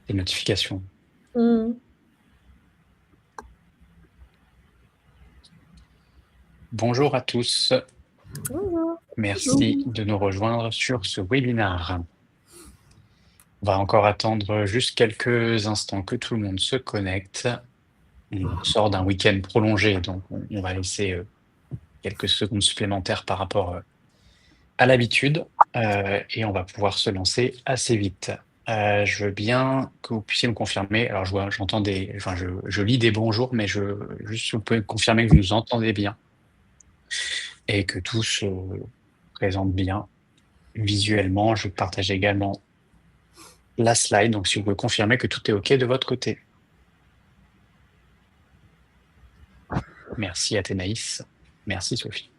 Les notifications. Mmh. Bonjour à tous. Bonjour. Merci de nous rejoindre sur ce webinaire. On va encore attendre juste quelques instants que tout le monde se connecte. On sort d'un week-end prolongé, donc on va laisser quelques secondes supplémentaires par rapport à l'habitude et on va pouvoir se lancer assez vite. Je veux bien que vous puissiez me confirmer. Alors, j'entends je lis des bonjours, mais juste si vous pouvez me confirmer que vous nous entendez bien et que tout se présente bien visuellement. Je partage également la slide, donc si vous pouvez confirmer que tout est OK de votre côté. Merci Athénaïs. Merci Sophie.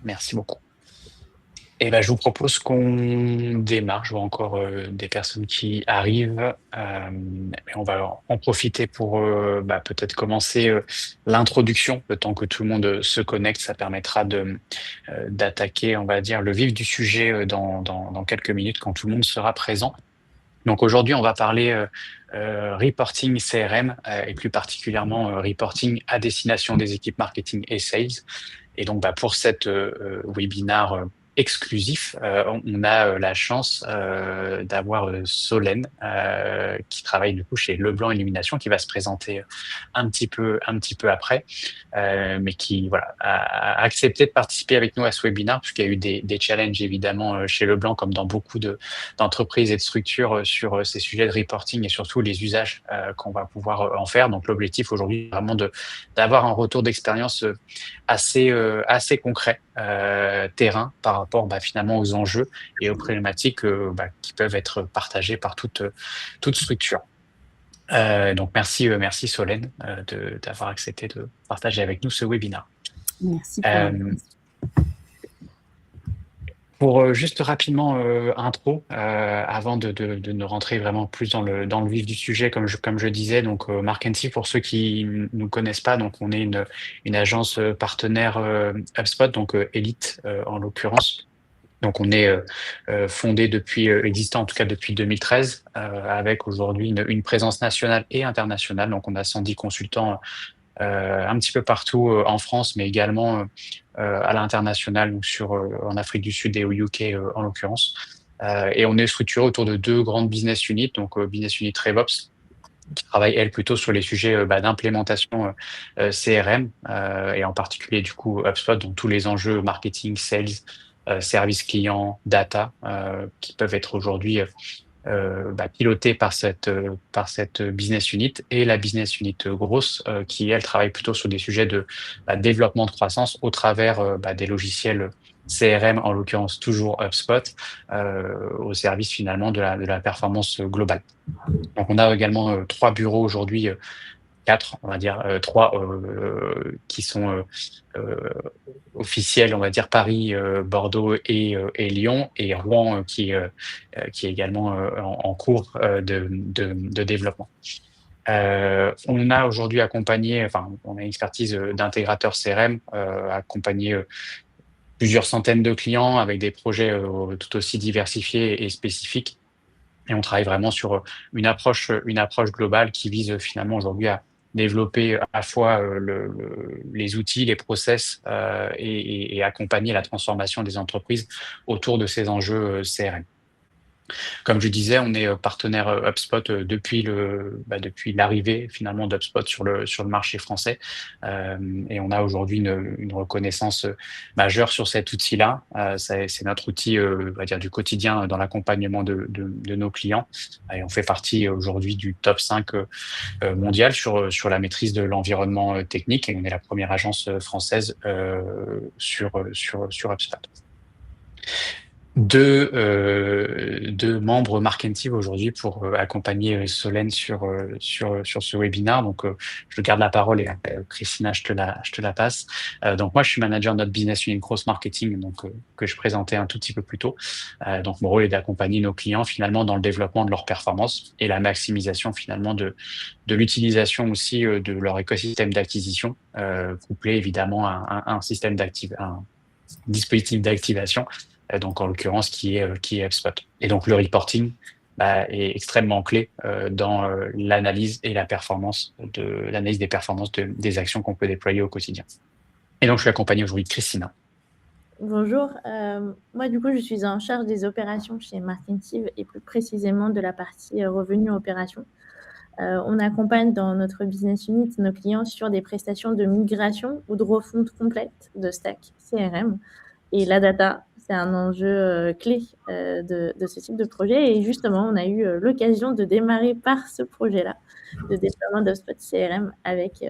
Merci beaucoup. Et ben, je vous propose qu'on démarre. Je vois encore des personnes qui arrivent. Et on va en profiter pour peut-être commencer l'introduction, le temps que tout le monde se connecte. Ça permettra d'attaquer, on va dire, le vif du sujet dans quelques minutes quand tout le monde sera présent. Donc aujourd'hui, on va parler reporting CRM et plus particulièrement reporting à destination des équipes marketing et sales. Et donc pour cette webinar exclusif, on a la chance d'avoir Solène qui travaille du coup chez Leblanc Illumination, qui va se présenter un petit peu après, mais qui voilà a accepté de participer avec nous à ce webinaire puisqu'il y a eu des challenges évidemment chez Leblanc comme dans beaucoup d'entreprises et de structures sur ces sujets de reporting et surtout les usages qu'on va pouvoir en faire. Donc l'objectif aujourd'hui est vraiment d'avoir un retour d'expérience assez concret, terrain, par rapport finalement aux enjeux et aux problématiques qui peuvent être partagées par toute structure. Donc merci Solène d'avoir accepté de partager avec nous ce webinaire. Merci pour l'invitation. Pour juste rapidement intro, avant de ne rentrer vraiment plus dans le vif du sujet, comme je disais, donc Mark & Steve, pour ceux qui ne nous connaissent pas, donc on est une agence partenaire HubSpot, donc Elite en l'occurrence. Donc on est fondé existant en tout cas depuis 2013, avec aujourd'hui une présence nationale et internationale. Donc on a 110 consultants un petit peu partout en France, mais également à l'international, donc en Afrique du Sud et au UK en l'occurrence. Et on est structuré autour de deux grandes business units, donc business unit RevOps, qui travaille elle plutôt sur les sujets d'implémentation CRM et en particulier du coup HubSpot, donc tous les enjeux marketing, sales, service client, data, qui peuvent être aujourd'hui pilotée par cette business unit, et la business unit grosse qui, elle, travaille plutôt sur des sujets de développement de croissance au travers des logiciels CRM, en l'occurrence toujours HubSpot, au service finalement de la performance globale. Donc on a également trois bureaux aujourd'hui, quatre, on va dire, trois qui sont officiels, on va dire Paris, Bordeaux et Lyon, et Rouen qui est également en cours de développement. On a aujourd'hui accompagné, on a une expertise d'intégrateur CRM, accompagné plusieurs centaines de clients avec des projets tout aussi diversifiés et spécifiques. Et on travaille vraiment sur une approche globale qui vise finalement aujourd'hui à développer à la fois les outils, les process et accompagner la transformation des entreprises autour de ces enjeux CRM. Comme je disais, on est partenaire HubSpot depuis l'arrivée finalement d'HubSpot sur le marché français, et on a aujourd'hui une reconnaissance majeure sur cet outil-là. C'est notre outil, on va dire, du quotidien dans l'accompagnement de nos clients, et on fait partie aujourd'hui du top 5 mondial sur la maîtrise de l'environnement technique, et on est la première agence française sur HubSpot. Deux membres marketing aujourd'hui pour accompagner Solène sur ce webinaire. Donc, je garde la parole et Christina, je te la passe. Donc, moi, je suis manager de notre business unit Cross Marketing, donc que je présentais un tout petit peu plus tôt. Donc, mon rôle est d'accompagner nos clients finalement dans le développement de leur performance et la maximisation finalement de l'utilisation aussi de leur écosystème d'acquisition, couplé évidemment à un système dispositif d'activation, donc en l'occurrence qui est HubSpot. Et donc le reporting est extrêmement clé dans l'analyse et la performance l'analyse des performances des actions qu'on peut déployer au quotidien. Et donc je suis accompagné aujourd'hui de Christina. Bonjour, moi du coup je suis en charge des opérations chez Marketing et plus précisément de la partie revenus opérations. On accompagne dans notre business unit nos clients sur des prestations de migration ou de refonte complète de stack CRM. Et la data, c'est un enjeu clé de ce type de projet. Et justement, on a eu l'occasion de démarrer par ce projet-là, de déploiement d'HubSpot CRM avec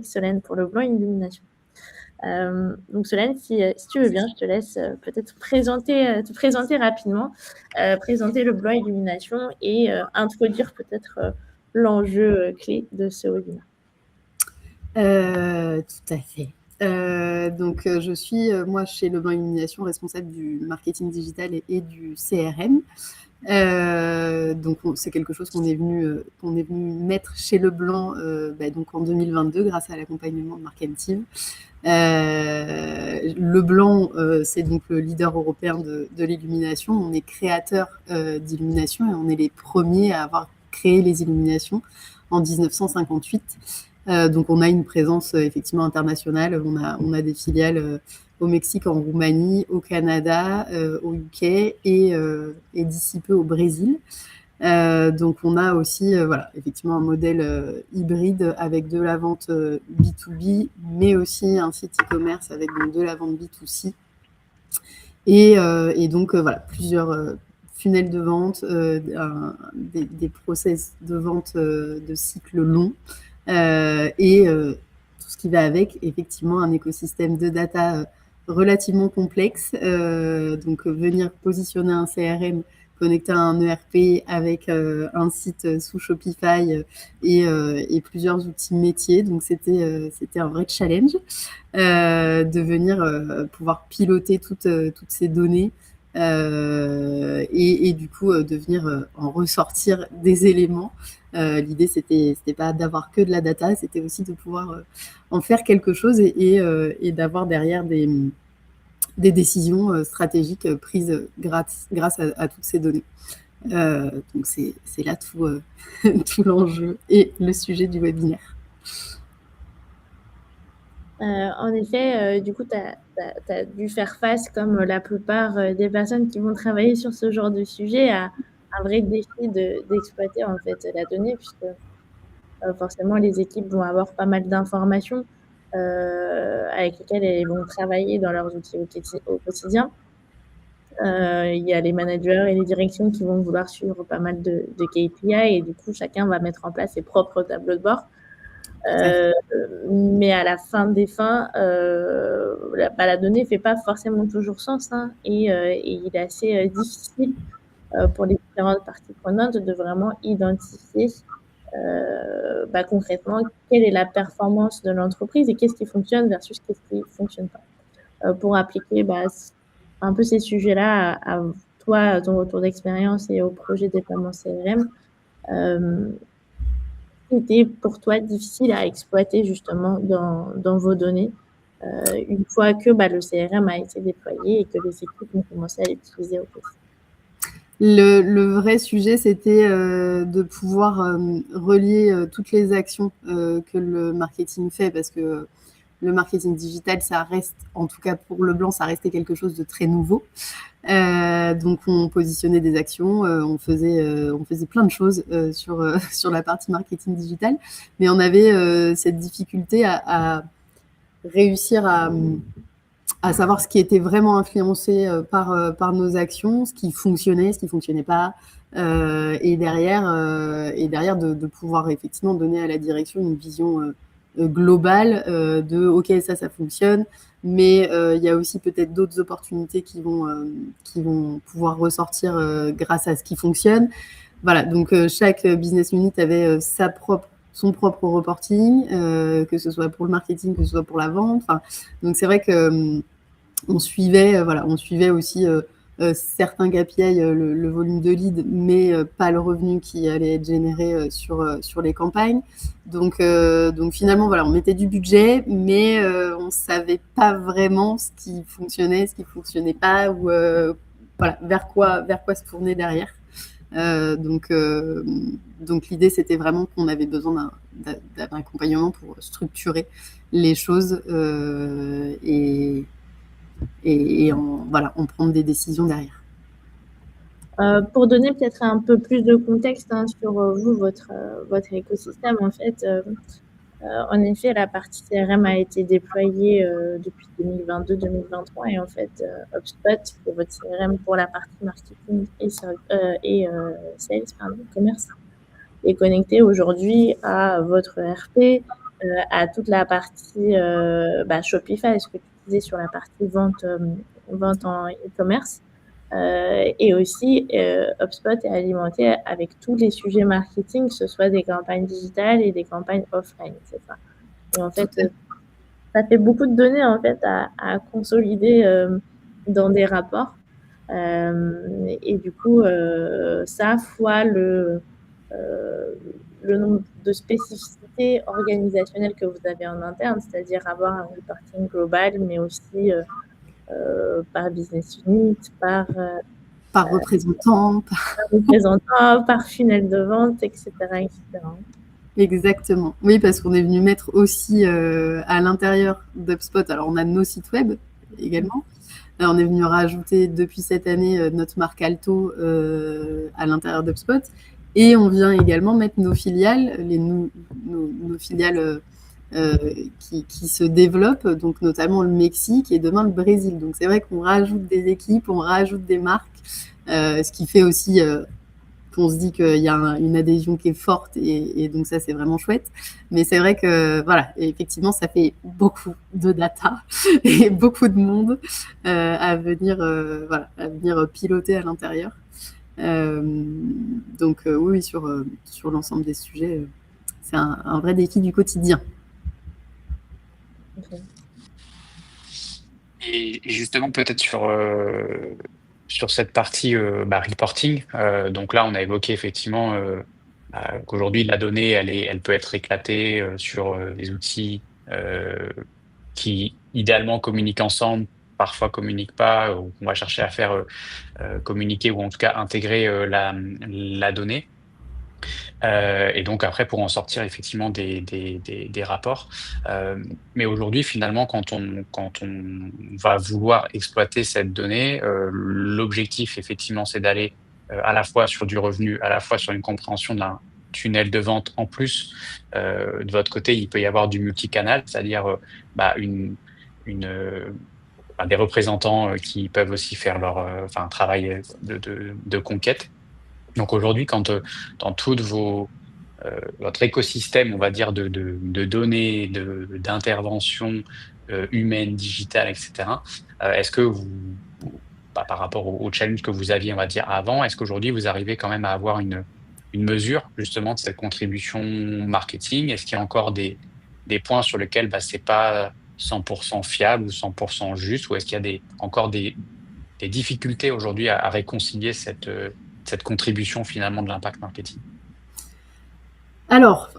Solène pour le blanc illumination. Donc Solène, si tu veux bien, je te laisse peut-être te présenter rapidement, présenter le blanc illumination et introduire peut-être l'enjeu clé de ce webinaire. Tout à fait. Donc, je suis, moi, chez Leblanc Illumination, responsable du marketing digital et du CRM. Donc, c'est quelque chose qu'on est venu mettre chez Leblanc donc en 2022 grâce à l'accompagnement de Marketing. Leblanc, c'est donc le leader européen de l'illumination. On est créateur d'illumination et on est les premiers à avoir créé les illuminations en 1958. Donc, on a une présence effectivement internationale. On a des filiales au Mexique, en Roumanie, au Canada, au UK et d'ici peu au Brésil. Donc, on a aussi effectivement un modèle hybride avec de la vente B2B, mais aussi un site e-commerce avec donc de la vente B2C. Et donc, plusieurs funnels de vente, des process de vente de cycle long. Et tout ce qui va avec, effectivement, un écosystème de data relativement complexe. Donc, venir positionner un CRM connecté à un ERP avec un site sous Shopify et plusieurs outils métiers. Donc, c'était un vrai challenge de venir pouvoir piloter toutes ces données et du coup de venir en ressortir des éléments. L'idée, c'était pas d'avoir que de la data, c'était aussi de pouvoir en faire quelque chose et d'avoir derrière des décisions stratégiques prises grâce à toutes ces données. Donc, c'est là tout l'enjeu et le sujet du webinaire. En effet, du coup, tu as dû faire face, comme la plupart des personnes qui vont travailler sur ce genre de sujet, à un vrai défi d'exploiter en fait la donnée, puisque forcément les équipes vont avoir pas mal d'informations avec lesquelles elles vont travailler dans leurs outils au quotidien. Il y a les managers et les directions qui vont vouloir suivre pas mal de KPI et du coup, chacun va mettre en place ses propres tableaux de bord. Mais à la fin des fins, la donnée ne fait pas forcément toujours sens et il est assez difficile pour les différentes parties prenantes de vraiment identifier concrètement quelle est la performance de l'entreprise et qu'est-ce qui fonctionne versus qu'est-ce qui ne fonctionne pas. Pour appliquer un peu ces sujets-là à toi, à ton retour d'expérience et au projet de déploiement CRM, était pour toi difficile à exploiter justement dans vos données une fois que le CRM a été déployé et que les équipes ont commencé à l'utiliser au quotidien? Le vrai sujet, c'était de pouvoir relier toutes les actions que le marketing fait, parce que le marketing digital, ça reste, en tout cas pour Leblanc, ça restait quelque chose de très nouveau. Donc, on positionnait des actions, on faisait plein de choses sur la partie marketing digital, mais on avait cette difficulté à réussir à savoir ce qui était vraiment influencé par nos actions, ce qui fonctionnait pas, et derrière de pouvoir effectivement donner à la direction une vision globale de ok, ça fonctionne, mais il y a aussi peut-être d'autres opportunités qui vont pouvoir ressortir grâce à ce qui fonctionne. Voilà, donc chaque business unit avait son propre reporting, que ce soit pour le marketing, que ce soit pour la vente. Donc c'est vrai que on suivait aussi certains KPI, le volume de leads, mais pas le revenu qui allait être généré sur les campagnes. Donc finalement, voilà, on mettait du budget, mais on ne savait pas vraiment ce qui fonctionnait, ce qui ne fonctionnait pas, ou voilà, vers quoi se tourner derrière. Donc l'idée, c'était vraiment qu'on avait besoin d'un accompagnement pour structurer les choses et en prendre des décisions derrière. Pour donner peut-être un peu plus de contexte sur vous, votre écosystème, en fait, en effet, la partie CRM a été déployée depuis 2022-2023 et en fait, HubSpot, qui est votre CRM pour la partie marketing et sales, commerce, est connecté aujourd'hui à votre ERP, à toute la partie Shopify, ce que tu disais sur la partie vente en e-commerce. Et aussi, HubSpot est alimenté avec tous les sujets marketing, que ce soit des campagnes digitales et des campagnes offline, c'est ça. Et en fait, ça fait beaucoup de données en fait à consolider dans des rapports. Et du coup, ça fois le nombre de spécificités organisationnelles que vous avez en interne, c'est-à-dire avoir un reporting global, mais aussi par business unit, par représentant, par funnel de vente, etc. Exactement. Oui, parce qu'on est venu mettre aussi à l'intérieur d'HubSpot, alors on a nos sites web également. Là, on est venu rajouter depuis cette année notre marque Alto à l'intérieur d'HubSpot. Et on vient également mettre nos filiales, nos filiales qui se développent, donc notamment le Mexique et demain le Brésil. Donc c'est vrai qu'on rajoute des équipes, on rajoute des marques, ce qui fait aussi qu'on se dit qu'il y a une adhésion qui est forte et donc ça c'est vraiment chouette. Mais c'est vrai que voilà, effectivement ça fait beaucoup de data et beaucoup de monde à venir piloter à l'intérieur. Donc oui, sur l'ensemble des sujets, c'est un vrai défi du quotidien. Okay. Et justement, peut-être sur cette partie reporting, donc là, on a évoqué effectivement qu'aujourd'hui, la donnée, elle peut être éclatée sur des outils qui, idéalement, communiquent ensemble, parfois communiquent pas, ou on va chercher à faire communiquer ou en tout cas intégrer la donnée. Et donc après, pour en sortir effectivement des rapports. Mais aujourd'hui, finalement, quand on va vouloir exploiter cette donnée, l'objectif, effectivement, c'est d'aller à la fois sur du revenu, à la fois sur une compréhension d'un tunnel de vente. En plus, de votre côté, il peut y avoir du multicanal, c'est-à-dire des représentants qui peuvent aussi faire leur un travail de conquête. Donc aujourd'hui, quand dans tout votre écosystème, on va dire, de données, d'interventions humaines, digitales, etc., est-ce que par rapport au challenge que vous aviez, on va dire, avant, est-ce qu'aujourd'hui, vous arrivez quand même à avoir une mesure justement de cette contribution marketing? Est-ce qu'il y a encore des points sur lesquels c'est pas 100% fiable ou 100% juste, ou est-ce qu'il y a encore des difficultés aujourd'hui à réconcilier cette contribution finalement de l'impact marketing? Alors,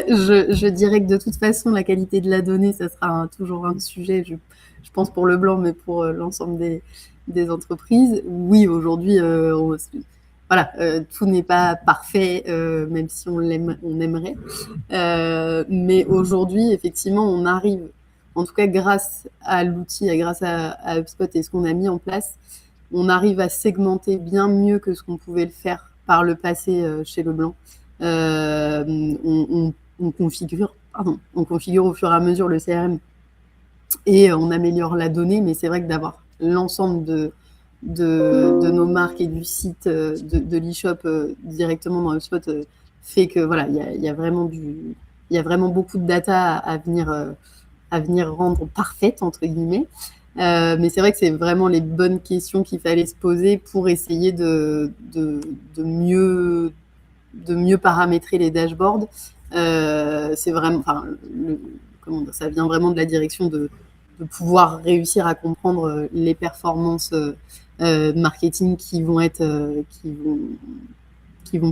je dirais que de toute façon, la qualité de la donnée, ça sera toujours un sujet, je pense pour Leblanc, mais pour l'ensemble des entreprises. Oui, aujourd'hui, tout n'est pas parfait, même si on aimerait. Mais aujourd'hui, effectivement, on arrive, en tout cas grâce à l'outil, grâce à HubSpot et ce qu'on a mis en place, on arrive à segmenter bien mieux que ce qu'on pouvait le faire par le passé chez Leblanc. On configure au fur et à mesure le CRM et on améliore la donnée, mais c'est vrai que d'avoir l'ensemble de nos marques et du site de l'e-shop directement dans HubSpot fait que voilà, il y a vraiment beaucoup de data à venir rendre parfaite entre guillemets. Mais c'est vrai que c'est vraiment les bonnes questions qu'il fallait se poser pour essayer de mieux paramétrer les dashboards. C'est vraiment, ça vient vraiment de la direction de pouvoir réussir à comprendre les performances marketing qui vont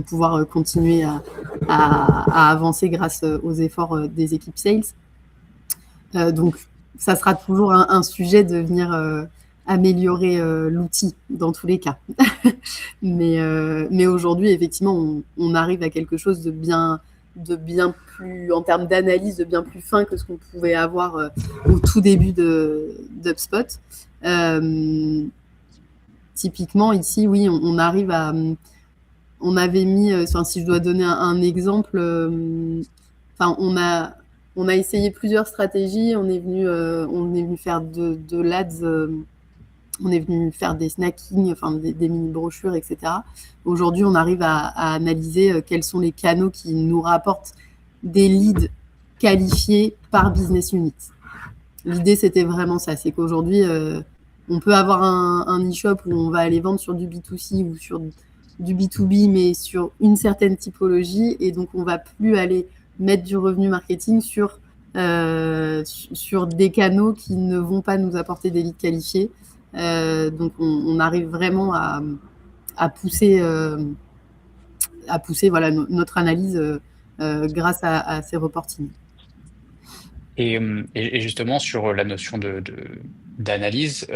pouvoir continuer à avancer grâce aux efforts des équipes sales. Donc, ça sera toujours un sujet de venir améliorer l'outil dans tous les cas. mais aujourd'hui, effectivement, on arrive à quelque chose de bien plus, en termes d'analyse, de bien plus fin que ce qu'on pouvait avoir au tout début d'HubSpot. Typiquement, ici, oui, on arrive à... On avait mis, si je dois donner un exemple, on a essayé plusieurs stratégies. On est venu faire de l'ADS, on est venu faire des snackings, des mini-brochures, etc. Aujourd'hui, on arrive à analyser quels sont les canaux qui nous rapportent des leads qualifiés par business unit. L'idée, c'était vraiment ça. C'est qu'aujourd'hui, on peut avoir un e-shop où on va aller vendre sur du B2C ou sur du B2B, mais sur une certaine typologie. Et donc, on ne va plus aller mettre du revenu marketing sur des canaux qui ne vont pas nous apporter des leads qualifiés. Donc, on arrive vraiment à pousser voilà, notre analyse grâce à ces reportings. Et justement, sur la notion d'analyse,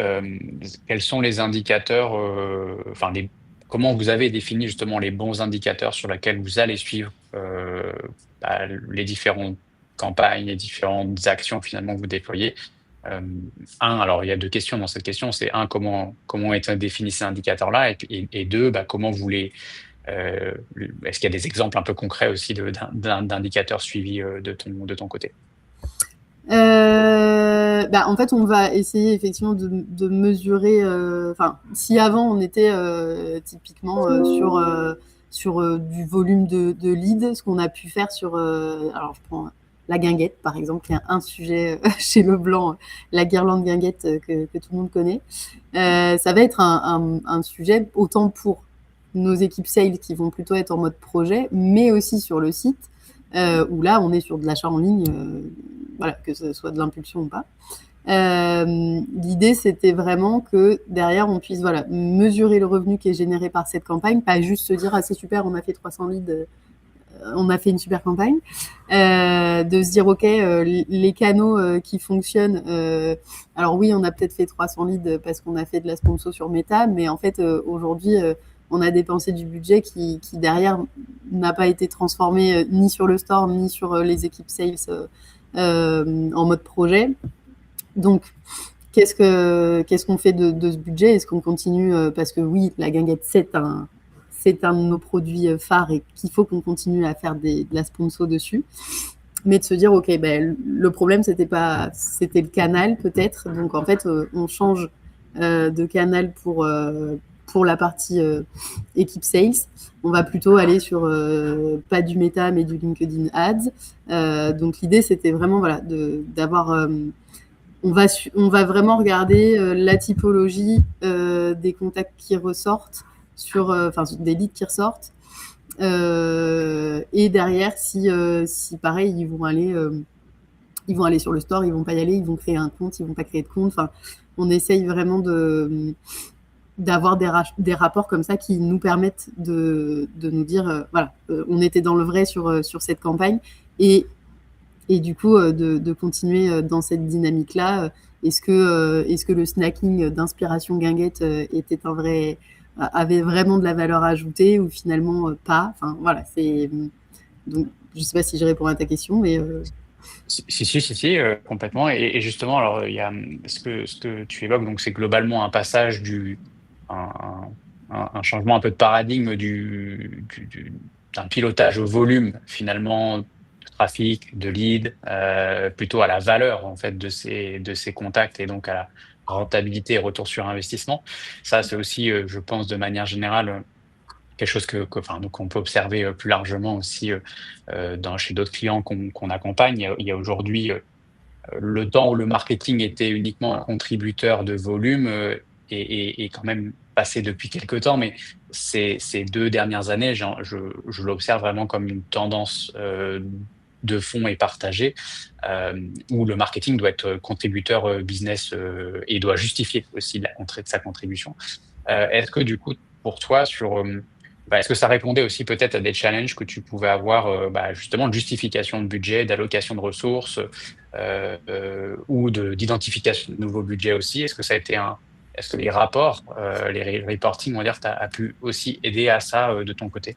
quels sont les indicateurs, comment vous avez défini justement les bons indicateurs sur lesquels vous allez suivre les différentes campagnes, les différentes actions finalement que vous déployez? Alors il y a deux questions dans cette question. C'est comment est défini ces indicateurs-là, et deux, comment vous les... est-ce qu'il y a des exemples un peu concrets aussi d'indicateurs suivis de ton côté? En fait, on va essayer effectivement de mesurer. Si avant on était typiquement sur du volume de leads, ce qu'on a pu faire sur. Alors, je prends la guinguette par exemple, qui est un sujet chez Leblanc, la guirlande guinguette que tout le monde connaît. Ça va être un sujet autant pour nos équipes sales qui vont plutôt être en mode projet, mais aussi sur le site. Où là, on est sur de l'achat en ligne, voilà, que ce soit de l'impulsion ou pas. L'idée, c'était vraiment que derrière, on puisse mesurer le revenu qui est généré par cette campagne, pas juste se dire « Ah, c'est super, on a fait 300 leads, on a fait une super campagne », de se dire « Ok, les canaux qui fonctionnent, alors oui, on a peut-être fait 300 leads parce qu'on a fait de la sponsor sur Meta, mais en fait, aujourd'hui… on a dépensé du budget qui derrière n'a pas été transformé ni sur le store, ni sur les équipes sales en mode projet. Donc, qu'est-ce qu'on fait de ce budget? Est-ce qu'on continue parce que oui, la guinguette, c'est un de nos produits phares et qu'il faut qu'on continue à faire de la sponsor dessus. Mais de se dire, OK, le problème, c'était le canal peut-être. Donc, en fait, on change de canal pour la partie équipe sales. On va plutôt aller sur pas du Meta, mais du LinkedIn Ads. Donc, l'idée, c'était vraiment d'avoir... on va vraiment regarder la typologie des contacts qui ressortent, des leads qui ressortent. Et derrière, si pareil, ils vont aller sur le store, ils vont pas y aller, ils vont créer un compte, ils vont pas créer de compte. On essaye vraiment d'avoir des rapports comme ça qui nous permettent de nous dire on était dans le vrai sur cette campagne et du coup de continuer dans cette dynamique-là. Est-ce que le snacking d'inspiration guinguette avait vraiment de la valeur ajoutée ou finalement pas? Donc je sais pas si je réponds à ta question, mais Si, complètement. Et justement, alors il y a ce que tu évoques, donc c'est globalement un passage un changement un peu de paradigme d'un pilotage au volume finalement de trafic, de lead, plutôt à la valeur en fait de ces contacts et donc à la rentabilité et retour sur investissement. Ça, c'est aussi, je pense, de manière générale, quelque chose qu'on peut observer plus largement aussi chez d'autres clients qu'on accompagne. Il y a aujourd'hui le temps où le marketing était uniquement un contributeur de volume est quand même passé depuis quelques temps, mais ces 2 dernières années, je l'observe vraiment comme une tendance de fond et partagée, où le marketing doit être contributeur business et doit justifier aussi de sa contribution. Est-ce que du coup, pour toi, est-ce que ça répondait aussi peut-être à des challenges que tu pouvais avoir, justement de justification de budget, d'allocation de ressources, ou d'identification de nouveaux budgets aussi? Est-ce que les rapports, les reporting, on va dire, a pu aussi aider à ça, de ton côté?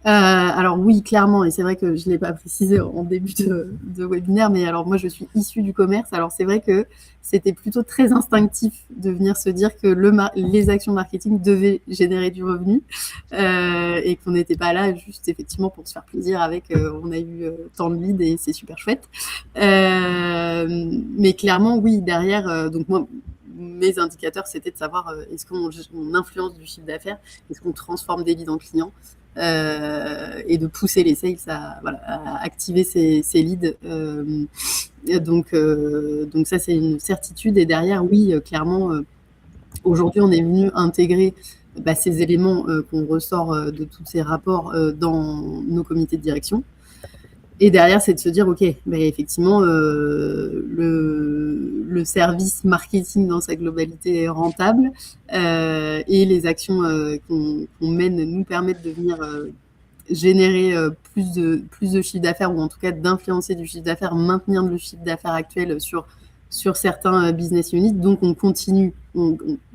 Alors oui, clairement, et c'est vrai que je ne l'ai pas précisé en début de webinaire, mais alors moi je suis issue du commerce, alors c'est vrai que c'était plutôt très instinctif de venir se dire que les actions marketing devaient générer du revenu, et qu'on n'était pas là juste effectivement pour se faire plaisir avec on a eu tant de leads et c'est super chouette. Mais clairement, oui, derrière, donc moi, mes indicateurs, c'était de savoir est-ce qu'on influence du chiffre d'affaires, est-ce qu'on transforme des leads en clients, et de pousser les sales à activer ces leads. Donc ça, c'est une certitude. Et derrière, oui, clairement, aujourd'hui, on est venu intégrer ces éléments qu'on ressort de tous ces rapports dans nos comités de direction. Et derrière, c'est de se dire, OK, effectivement, le service marketing dans sa globalité est rentable, et les actions qu'on mène nous permettent de venir générer plus de chiffre d'affaires, ou en tout cas d'influencer du chiffre d'affaires, maintenir le chiffre d'affaires actuel sur certains business units. Donc, on continue,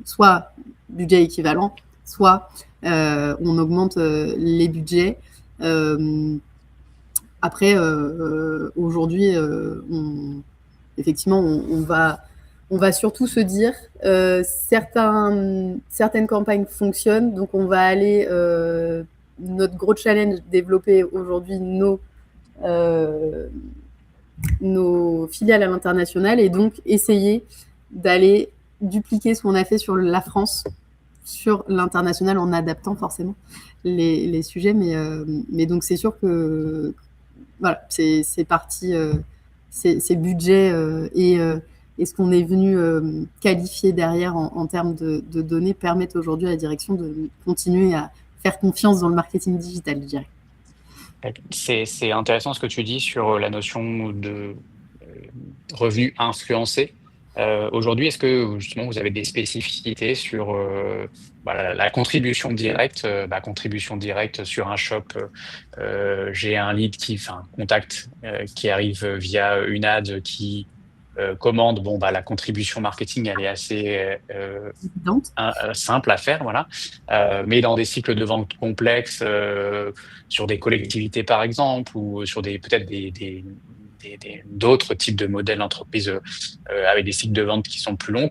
soit budget équivalent, soit on augmente les budgets. Après, aujourd'hui, effectivement, on va surtout se dire certaines campagnes fonctionnent, donc on va aller notre gros challenge, développer aujourd'hui nos filiales à l'international, et donc essayer d'aller dupliquer ce qu'on a fait sur la France sur l'international, en adaptant forcément les sujets, mais donc c'est sûr que voilà, c'est parti, ces budgets et ce qu'on est venu qualifier derrière en termes de données permettent aujourd'hui à la direction de continuer à faire confiance dans le marketing digital, je dirais. C'est intéressant ce que tu dis sur la notion de revenus influencés. Aujourd'hui, est-ce que justement vous avez des spécificités sur la contribution directe, contribution directe sur un shop? J'ai un lead contact qui arrive via une ad qui commande. La contribution marketing, elle est assez simple à faire, voilà. Mais dans des cycles de vente complexes, sur des collectivités par exemple, ou sur peut-être d'autres types de modèles d'entreprise avec des cycles de vente qui sont plus longs,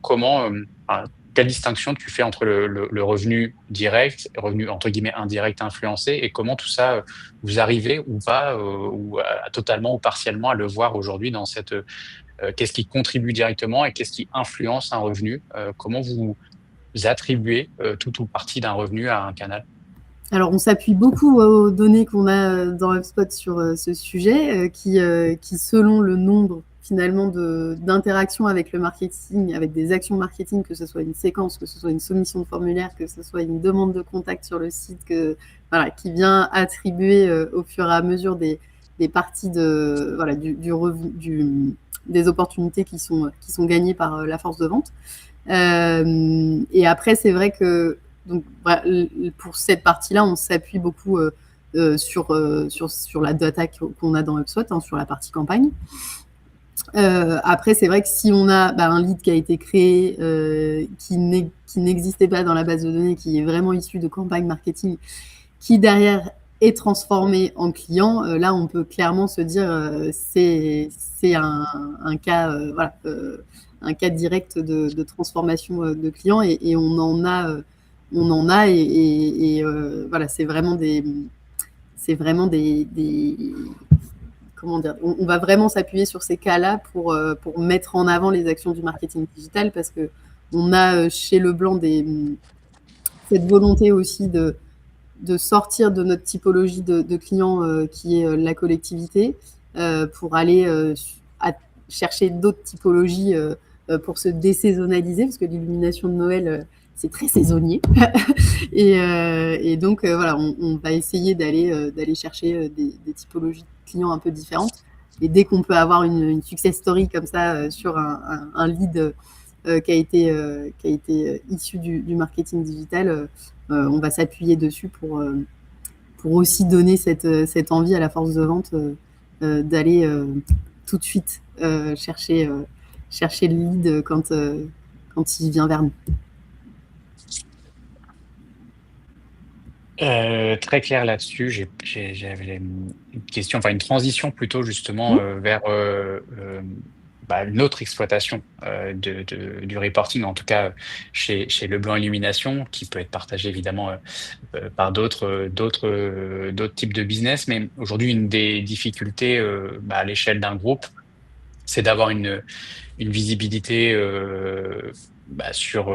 quelle distinction tu fais entre le revenu direct, revenu entre guillemets indirect influencé, et comment tout ça, vous arrivez ou pas, ou totalement ou partiellement à le voir aujourd'hui dans cette qu'est-ce qui contribue directement et qu'est-ce qui influence un revenu? Comment vous attribuez tout ou partie d'un revenu à un canal? Alors, on s'appuie beaucoup aux données qu'on a dans HubSpot sur ce sujet, qui, selon le nombre finalement d'interactions avec le marketing, avec des actions marketing, que ce soit une séquence, que ce soit une soumission de formulaire, que ce soit une demande de contact sur le site, qui vient attribuer au fur et à mesure des parties des opportunités qui sont gagnées par la force de vente. Et après, c'est vrai que donc, pour cette partie-là, on s'appuie beaucoup sur la data qu'on a dans HubSpot, sur la partie campagne. Après, c'est vrai que si on a un lead qui a été créé, qui n'existait pas dans la base de données, qui est vraiment issu de campagne marketing, qui derrière est transformé en client, là, on peut clairement se dire c'est un cas, un cas direct de transformation de client, et on en a, et voilà, c'est vraiment des comment dire, on va vraiment s'appuyer sur ces cas-là pour mettre en avant les actions du marketing digital, parce que on a chez Leblanc cette volonté aussi de sortir de notre typologie de clients qui est la collectivité, pour aller chercher d'autres typologies pour se désaisonnaliser, parce que l'illumination de Noël, c'est très saisonnier. Et donc, voilà, on va essayer d'aller chercher des typologies de clients un peu différentes. Et dès qu'on peut avoir une success story comme ça sur un lead qui a été issu du marketing digital, on va s'appuyer dessus pour aussi donner cette envie à la force de vente d'aller tout de suite chercher le lead quand il vient vers nous. Très clair là-dessus. J'avais une question, enfin une transition plutôt justement vers une autre exploitation du reporting, en tout cas chez Leblanc Illumination, qui peut être partagée évidemment par d'autres types de business. Mais aujourd'hui, une des difficultés à l'échelle d'un groupe, c'est d'avoir une visibilité sur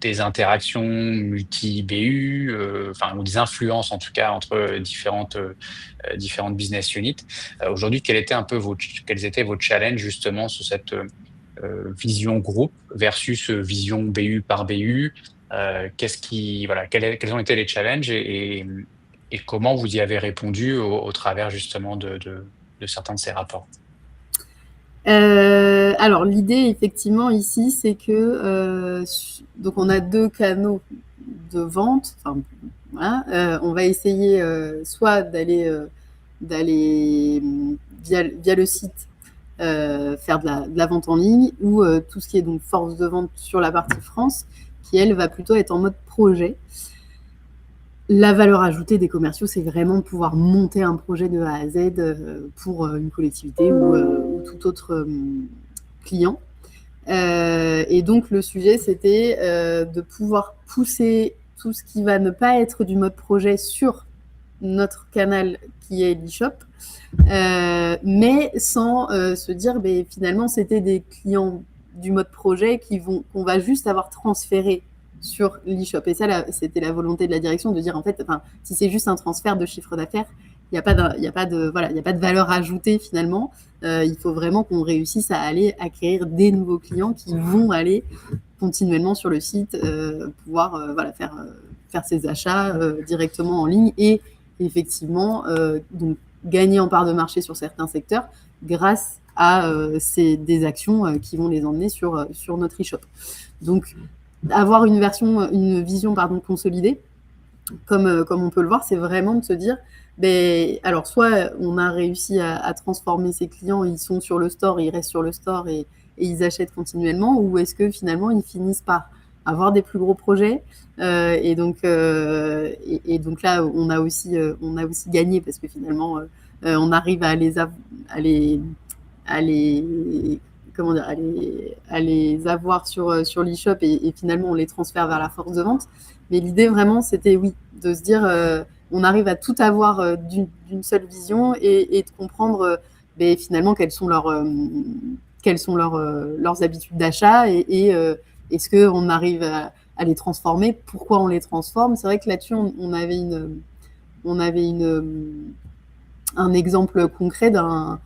des interactions multi-BU, ou des influences en tout cas entre différentes business units. Aujourd'hui, quels étaient vos challenges justement sur cette vision groupe versus vision BU par BU? Quels ont été les challenges et comment vous y avez répondu au travers justement de certains de ces rapports? Alors l'idée effectivement ici, c'est que donc on a 2 canaux de vente. Enfin, voilà, on va essayer soit d'aller via le site faire de la vente en ligne, ou tout ce qui est donc force de vente sur la partie France, qui elle va plutôt être en mode projet. La valeur ajoutée des commerciaux, c'est vraiment de pouvoir monter un projet de A à Z pour une collectivité ou tout autre client. Et donc, le sujet, c'était de pouvoir pousser tout ce qui va ne pas être du mode projet sur notre canal qui est l'e-shop, mais sans se dire, finalement, c'était des clients du mode projet qu'on va juste avoir transféré sur l'e-shop. Et ça, c'était la volonté de la direction de dire, en fait, si c'est juste un transfert de chiffre d'affaires, il n'y a pas de valeur ajoutée finalement. Il faut vraiment qu'on réussisse à aller acquérir des nouveaux clients qui vont aller continuellement sur le site, pouvoir faire ses achats directement en ligne et effectivement donc gagner en part de marché sur certains secteurs grâce à des actions qui vont les emmener sur notre e-shop. Donc, avoir une vision consolidée, comme on peut le voir, c'est vraiment de se dire, alors soit on a réussi à transformer ces clients, ils sont sur le store, ils restent sur le store et ils achètent continuellement, ou est-ce que finalement ils finissent par avoir des plus gros projets et donc là on a aussi gagné parce que finalement on arrive à les avoir sur l'e-shop et finalement on les transfère vers la force de vente. Mais l'idée vraiment c'était de se dire on arrive à tout avoir d'une seule vision et de comprendre finalement quelles sont leurs habitudes d'achat et est-ce qu'on arrive à les transformer, pourquoi on les transforme. C'est vrai que là-dessus on avait un exemple concret d'un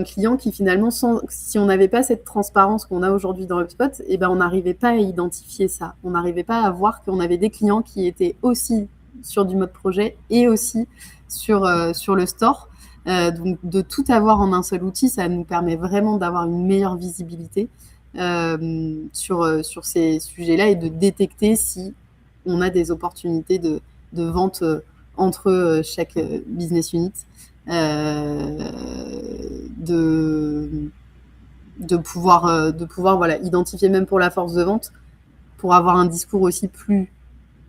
client qui finalement, si on n'avait pas cette transparence qu'on a aujourd'hui dans HubSpot, on n'arrivait pas à identifier ça. On n'arrivait pas à voir qu'on avait des clients qui étaient aussi sur du mode projet et aussi sur le store. Donc de tout avoir en un seul outil, ça nous permet vraiment d'avoir une meilleure visibilité sur ces sujets-là et de détecter si on a des opportunités de vente entre chaque business unit. De pouvoir identifier même pour la force de vente, pour avoir un discours aussi plus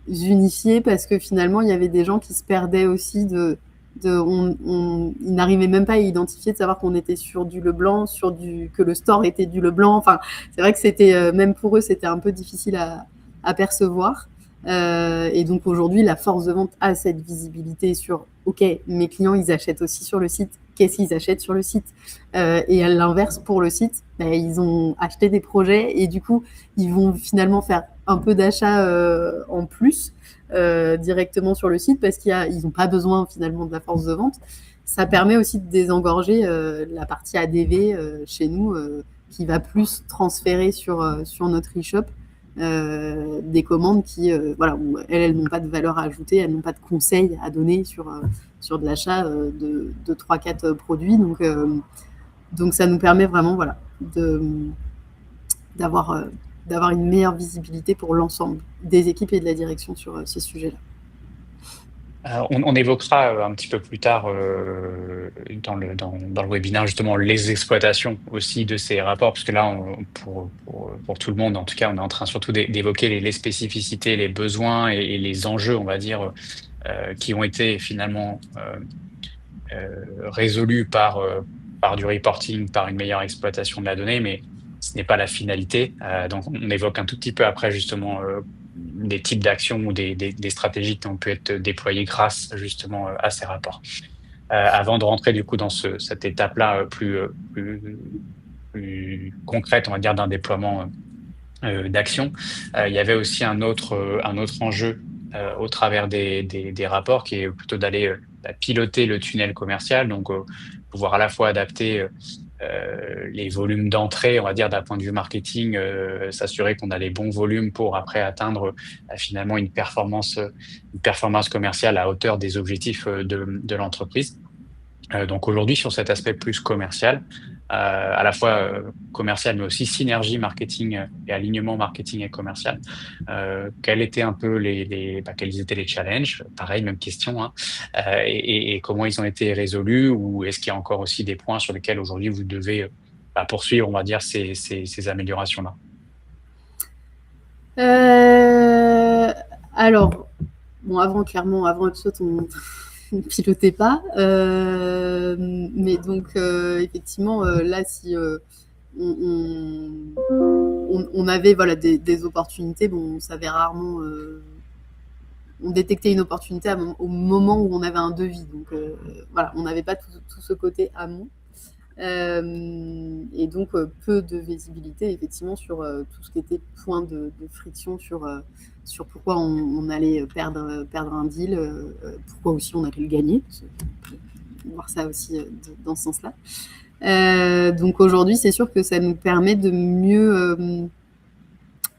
unifié, parce que finalement il y avait des gens qui se perdaient aussi ils n'arrivaient même pas à identifier, de savoir qu'on était sur du Leblanc, que le store était du Leblanc. Enfin, c'est vrai que c'était même pour eux c'était un peu difficile à percevoir. Et donc aujourd'hui, la force de vente a cette visibilité sur OK, mes clients, ils achètent aussi sur le site. Qu'est-ce qu'ils achètent sur le site et à l'inverse, pour le site, ils ont acheté des projets et du coup, ils vont finalement faire un peu d'achat en plus directement sur le site parce qu'ils n'ont pas besoin finalement de la force de vente. Ça permet aussi de désengorger la partie ADV chez nous qui va plus transférer sur notre e-shop. Des commandes où elles n'ont pas de valeur ajoutée, elles n'ont pas de conseils à donner sur de l'achat de 3-4 produits. Donc ça nous permet vraiment d'avoir une meilleure visibilité pour l'ensemble des équipes et de la direction sur ces sujets-là. On évoquera un petit peu plus tard dans le webinaire justement les exploitations aussi de ces rapports, parce que là, pour tout le monde, en tout cas, on est en train surtout d'évoquer les spécificités, les besoins et les enjeux, on va dire, qui ont été finalement résolus par du reporting, par une meilleure exploitation de la donnée, mais ce n'est pas la finalité. Donc, on évoque un tout petit peu après justement des types d'actions ou des stratégies qui ont pu être déployées grâce justement à ces rapports. Avant de rentrer du coup dans cette étape-là plus concrète, on va dire, d'un déploiement d'action, il y avait aussi un autre enjeu au travers des rapports qui est plutôt d'aller piloter le tunnel commercial, donc pouvoir à la fois adapter les volumes d'entrée, on va dire d'un point de vue marketing, s'assurer qu'on a les bons volumes pour après atteindre finalement une performance commerciale à hauteur des objectifs de l'entreprise. Donc aujourd'hui, sur cet aspect plus commercial, à la fois commercial, mais aussi synergie marketing et alignement marketing et commercial, quels étaient un peu quels étaient les challenges? Pareil, même question, hein, et comment ils ont été résolus, ou est-ce qu'il y a encore aussi des points sur lesquels aujourd'hui vous devez poursuivre, on va dire, ces améliorations-là? Alors, bon, clairement, avant Hubspot, on ne pilotait pas. Mais donc, effectivement, là, si on avait des opportunités, bon, on savait rarement... on détectait une opportunité au moment où on avait un devis. Donc, voilà, on n'avait pas tout ce côté amont. Et donc, peu de visibilité, effectivement, sur tout ce qui était point de friction sur pourquoi on allait perdre un deal, pourquoi aussi on allait le gagner. On peut voir ça aussi dans ce sens-là. Donc aujourd'hui, c'est sûr que ça nous permet de mieux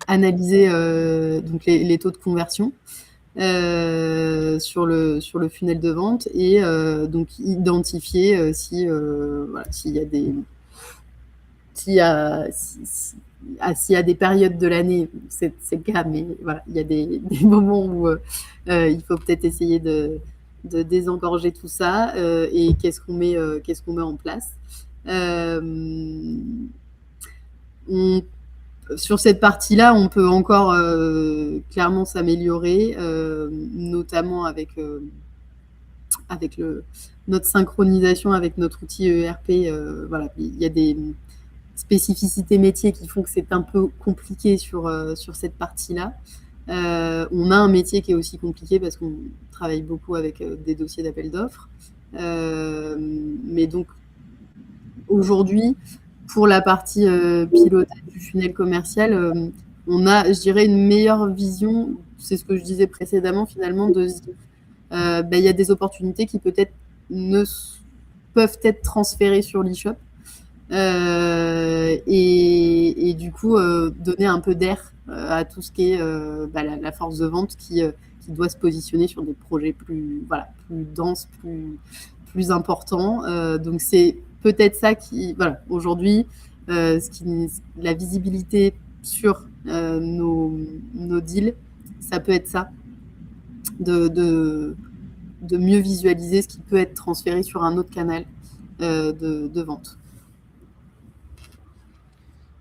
analyser donc les taux de conversion sur le funnel de vente, et donc identifier s'il y a des s'il y a des périodes de l'année, c'est le cas, mais voilà, il y a des moments où il faut peut-être essayer de désengorger tout ça, et qu'est-ce qu'on met en place. Sur cette partie-là, on peut encore clairement s'améliorer, notamment avec notre synchronisation avec notre outil ERP. Voilà, il y a des spécificités métiers qui font que c'est un peu compliqué sur cette partie-là. On a un métier qui est aussi compliqué parce qu'on travaille beaucoup avec des dossiers d'appel d'offres. Mais donc, aujourd'hui, pour la partie pilotage du funnel commercial, on a, je dirais, une meilleure vision. C'est ce que je disais précédemment, finalement, de se dire, il y a des opportunités qui peut-être peuvent être transférées sur l'e-shop, et du coup donner un peu d'air à tout ce qui est la force de vente qui doit se positionner sur des projets plus denses, plus importants. Donc c'est peut-être ça qui, aujourd'hui, la visibilité sur nos deals, ça peut être ça, de mieux visualiser ce qui peut être transféré sur un autre canal de vente.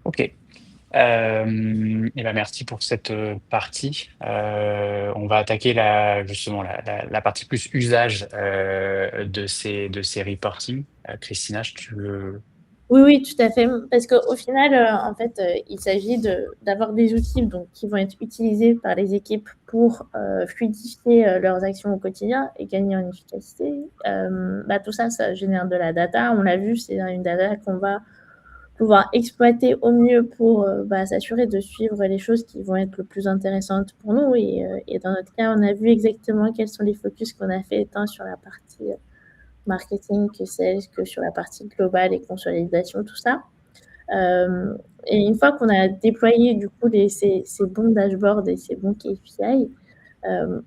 Ok. Et merci pour cette partie. On va attaquer justement la partie plus usage de ces reporting. Christina, tu veux... Oui, tout à fait. Parce qu'au final, en fait, il s'agit d'avoir des outils qui vont être utilisés par les équipes pour fluidifier leurs actions au quotidien et gagner en efficacité. Tout ça, ça génère de la data. On l'a vu, c'est une data qu'on va pouvoir exploiter au mieux pour s'assurer de suivre les choses qui vont être le plus intéressantes pour nous. Et dans notre cas, on a vu exactement quels sont les focus qu'on a fait, tant sur la partie marketing que sales, que sur la partie globale et consolidation, tout ça. Et une fois qu'on a déployé du coup ces bons dashboards et ces bons KPI,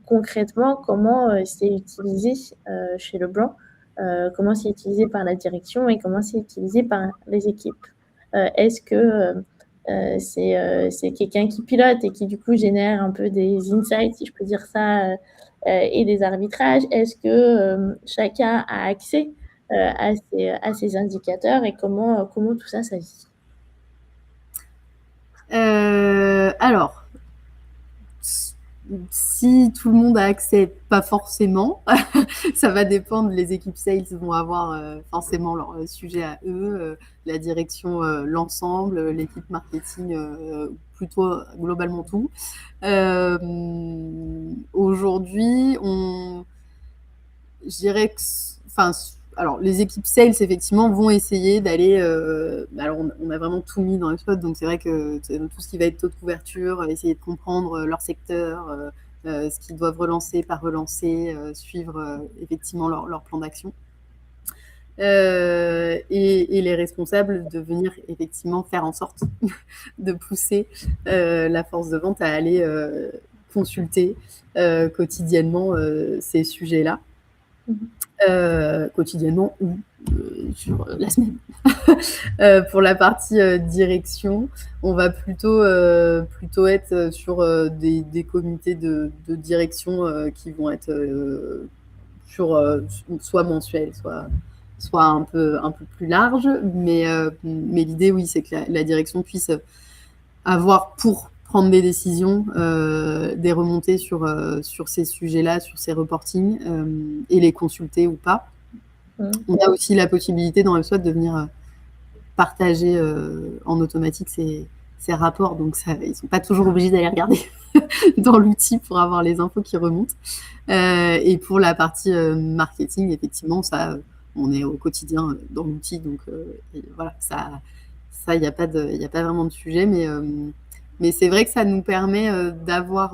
concrètement, comment c'est utilisé chez Leblanc, comment c'est utilisé par la direction et comment c'est utilisé par les équipes. Est-ce que C'est quelqu'un qui pilote et qui, du coup, génère un peu des insights, si je peux dire ça, et des arbitrages. Est-ce que chacun a accès à ces indicateurs et comment tout ça s'agit? Alors, si tout le monde a accès, pas forcément. Ça va dépendre. Les équipes sales vont avoir forcément leur sujet à eux, la direction, l'ensemble, l'équipe marketing, plutôt globalement tout. Aujourd'hui, je dirais que, enfin, alors les équipes sales effectivement vont essayer d'aller. Alors on a vraiment tout mis dans HubSpot, donc c'est vrai que tout ce qui va être taux de couverture, essayer de comprendre leur secteur, ce qu'ils doivent relancer, pas relancer, suivre effectivement leur plan d'action. Et les responsables de venir effectivement faire en sorte de pousser la force de vente à aller consulter quotidiennement ces sujets-là. Quotidiennement ou sur la semaine. Pour la partie direction, on va plutôt être sur des comités de direction qui vont être sur soit mensuels, soit un peu plus large, mais l'idée, oui, c'est que la direction puisse avoir, pour prendre des décisions, des remontées sur ces sujets-là, sur ces reportings, et les consulter ou pas. On a aussi la possibilité dans HubSpot de venir partager en automatique ces rapports, donc ils ne sont pas toujours obligés d'aller regarder dans l'outil pour avoir les infos qui remontent. Et pour la partie marketing, effectivement, ça, on est au quotidien dans l'outil, donc voilà, ça, il n'y a pas vraiment de sujet, mais c'est vrai que ça nous permet d'avoir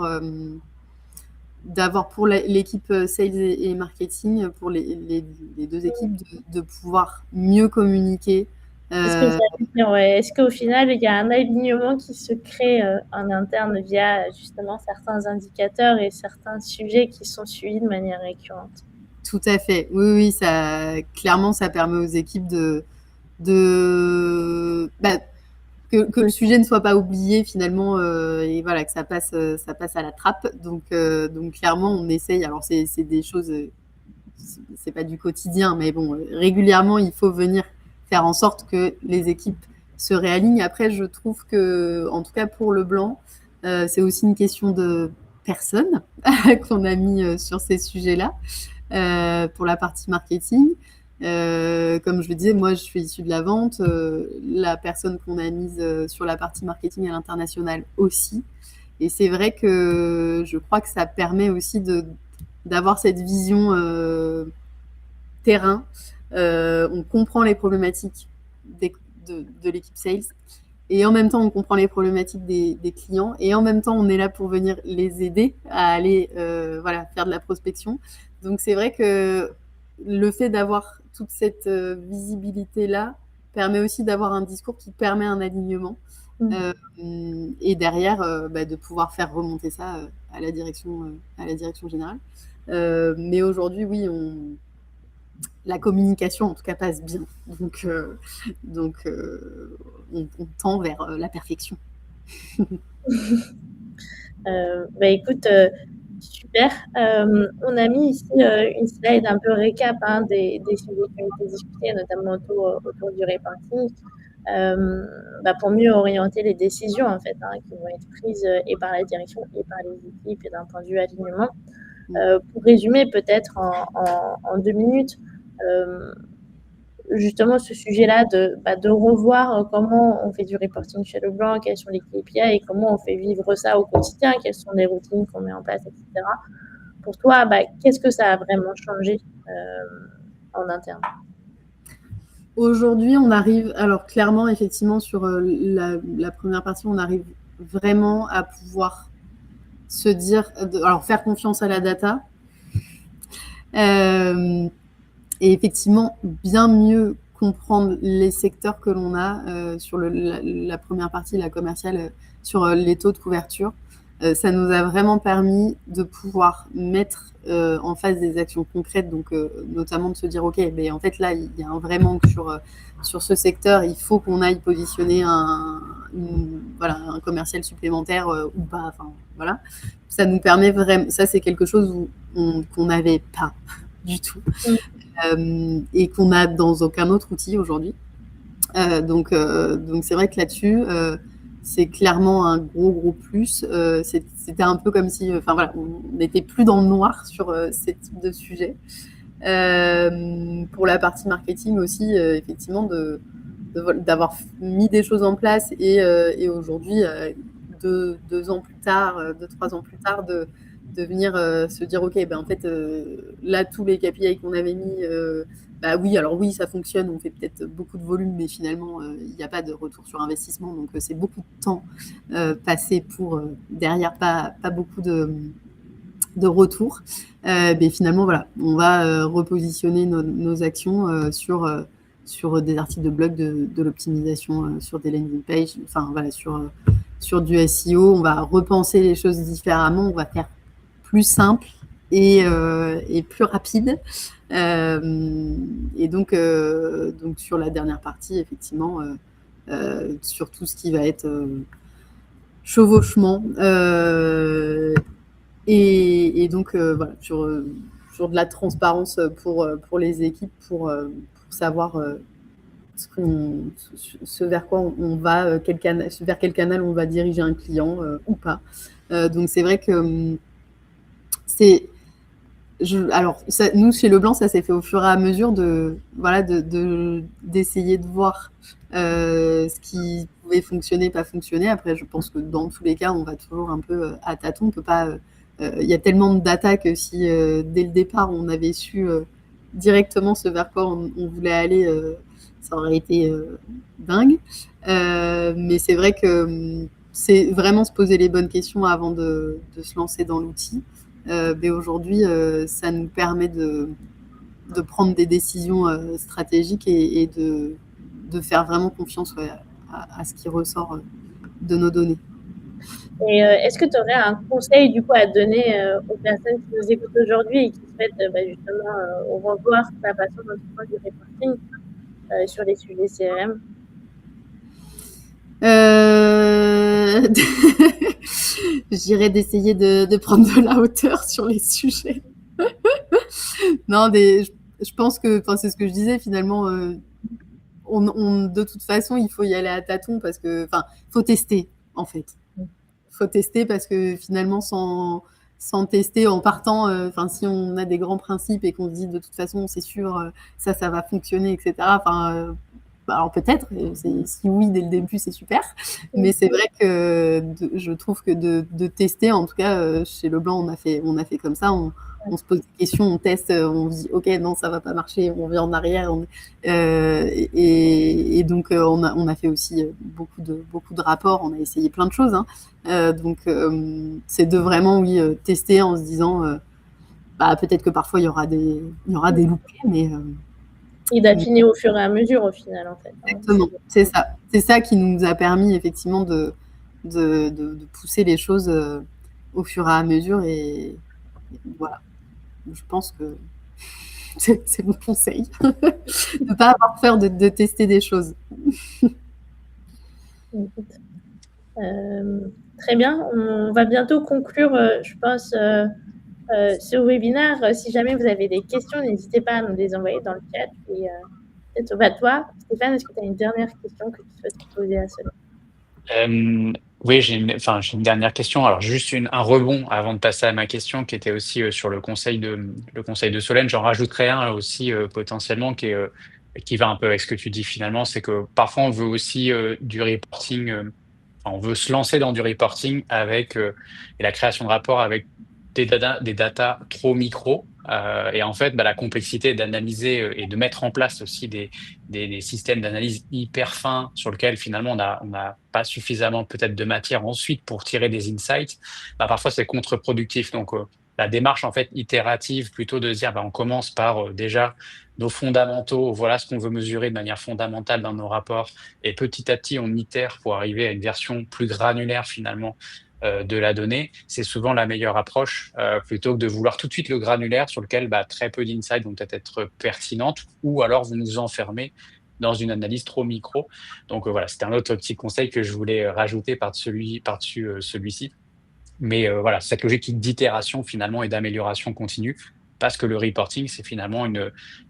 pour l'équipe sales et marketing, pour les deux équipes, de pouvoir mieux communiquer. Est-ce qu'au final, il y a un alignement qui se crée en interne via justement certains indicateurs et certains sujets qui sont suivis de manière récurrente? Tout à fait. Oui, clairement, ça permet aux équipes que le sujet ne soit pas oublié finalement, et voilà, que ça passe à la trappe. Donc clairement, on essaye. Alors c'est des choses, c'est pas du quotidien, mais bon, régulièrement, il faut venir faire en sorte que les équipes se réalignent. Après, je trouve que, en tout cas pour le blanc, c'est aussi une question de personnes qu'on a mis sur ces sujets-là. Pour la partie marketing, comme je le disais, moi je suis issue de la vente, la personne qu'on a mise sur la partie marketing à l'international aussi, et c'est vrai que je crois que ça permet aussi d'avoir cette vision terrain. On comprend les problématiques de l'équipe sales, et en même temps on comprend les problématiques des clients, et en même temps on est là pour venir les aider à aller faire de la prospection. Donc c'est vrai que le fait d'avoir toute cette visibilité-là permet aussi d'avoir un discours qui permet un alignement, et derrière de pouvoir faire remonter ça à la direction générale. Mais aujourd'hui, oui, la communication en tout cas passe bien. Donc on tend vers la perfection. Écoute, super. On a mis ici une slide un peu récap des sujets qui ont été discutés, notamment autour du reporting, pour mieux orienter les décisions en fait, qui vont être prises et par la direction et par les équipes, et d'un point de vue alignement. Pour résumer peut-être en 2 minutes, justement ce sujet-là de revoir comment on fait du reporting chez Leblanc, quels sont les KPI et comment on fait vivre ça au quotidien, quelles sont les routines qu'on met en place, etc. Pour toi, qu'est-ce que ça a vraiment changé en interne? Aujourd'hui, on arrive, alors clairement, effectivement, sur la première partie, on arrive vraiment à pouvoir se dire, alors faire confiance à la data, et effectivement bien mieux comprendre les secteurs que l'on a sur la première partie, la commerciale, sur les taux de couverture. Ça nous a vraiment permis de pouvoir mettre en face des actions concrètes, donc notamment de se dire ok, mais en fait là il y a un vrai manque sur ce secteur, il faut qu'on aille positionner voilà, un commercial supplémentaire ou pas. Enfin, voilà. Ça nous permet vraiment, ça c'est quelque chose qu'on n'avait pas du tout et qu'on a dans aucun autre outil aujourd'hui. Donc c'est vrai que là-dessus, c'est clairement un gros plus. C'était un peu comme si, enfin voilà, on n'était plus dans le noir sur ces types de sujets. Pour la partie marketing aussi, effectivement, d'avoir mis des choses en place et aujourd'hui, 2 ans plus tard, 2-3 ans plus tard, de venir se dire ok, ben en fait là tous les KPI qu'on avait mis, bah oui, alors oui, ça fonctionne, on fait peut-être beaucoup de volume, mais finalement il n'y a pas de retour sur investissement, donc c'est beaucoup de temps passé pour derrière pas beaucoup de retour. Mais finalement voilà, on va repositionner nos actions sur des articles de blog, de l'optimisation sur des landing pages, enfin voilà, sur du SEO. On va repenser les choses différemment, on va faire plus simple et plus rapide. Et donc sur la dernière partie, effectivement, sur tout ce qui va être chevauchement, et donc voilà, sur de la transparence pour les équipes, pour savoir ce vers quoi on va, vers quel canal on va diriger un client ou pas. Donc c'est vrai que c'est... alors, ça, nous, chez Leblanc, ça s'est fait au fur et à mesure d'essayer de voir ce qui pouvait fonctionner, pas fonctionner. Après, je pense que dans tous les cas, on va toujours un peu à tâtons. On peut pas... y a tellement de data que si dès le départ, on avait su directement ce vers quoi on voulait aller, ça aurait été dingue. Mais c'est vrai que c'est vraiment se poser les bonnes questions avant de se lancer dans l'outil. Mais aujourd'hui, ça nous permet de prendre des décisions stratégiques et de faire vraiment confiance à ce qui ressort de nos données. Et est-ce que tu aurais un conseil du coup à donner aux personnes qui nous écoutent aujourd'hui et qui souhaitent justement revoir la façon dont tu fais du reporting sur les sujets CRM? Je dirais d'essayer de prendre de la hauteur sur les sujets. Non, je pense que, c'est ce que je disais finalement, de toute façon, il faut y aller à tâtons parce que, faut tester en fait. Faut tester parce que finalement, sans tester, en partant, si on a des grands principes et qu'on se dit de toute façon, c'est sûr, ça va fonctionner, etc. Alors peut-être, si oui, dès le début, c'est super. Mais c'est vrai que je trouve que de tester, en tout cas, chez Leblanc, on a fait comme ça. On se pose des questions, on teste, on se dit ok, non, ça va pas marcher, on revient en arrière. Et donc on a fait aussi beaucoup de rapports, on a essayé plein de choses. Donc c'est de vraiment tester en se disant peut-être que parfois il y aura des loupés, mais et d'affiner au fur et à mesure au final en fait. Exactement, c'est ça qui nous a permis effectivement de pousser les choses au fur et à mesure, et voilà, je pense que c'est mon conseil. Ne pas avoir peur de tester des choses. Très bien, on va bientôt conclure, je pense, ce webinaire. Si jamais vous avez des questions, n'hésitez pas à nous les envoyer dans le chat. Et peut-être toi, Stéphane, est-ce que tu as une dernière question que tu souhaites poser à cela? Oui, j'ai une dernière question. Alors juste un rebond avant de passer à ma question, qui était aussi sur le conseil de Solène. J'en rajouterai un aussi potentiellement qui va un peu avec ce que tu dis finalement, c'est que parfois on veut aussi du reporting. On veut se lancer dans du reporting avec et la création de rapports avec des data trop micro. Et en fait, la complexité d'analyser et de mettre en place aussi des systèmes d'analyse hyper fins sur lesquels finalement on n'a pas suffisamment peut-être de matière ensuite pour tirer des insights, parfois c'est contre-productif. Donc la démarche en fait itérative, plutôt de dire on commence par déjà nos fondamentaux, voilà ce qu'on veut mesurer de manière fondamentale dans nos rapports, et petit à petit on itère pour arriver à une version plus granulaire finalement de la donnée. C'est souvent la meilleure approche plutôt que de vouloir tout de suite le granulaire sur lequel très peu d'insights vont peut-être être pertinentes, ou alors vous nous enfermez dans une analyse trop micro. Donc voilà, c'était un autre petit conseil que je voulais rajouter par-dessus celui-ci. Mais voilà, cette logique d'itération finalement et d'amélioration continue, parce que le reporting, c'est finalement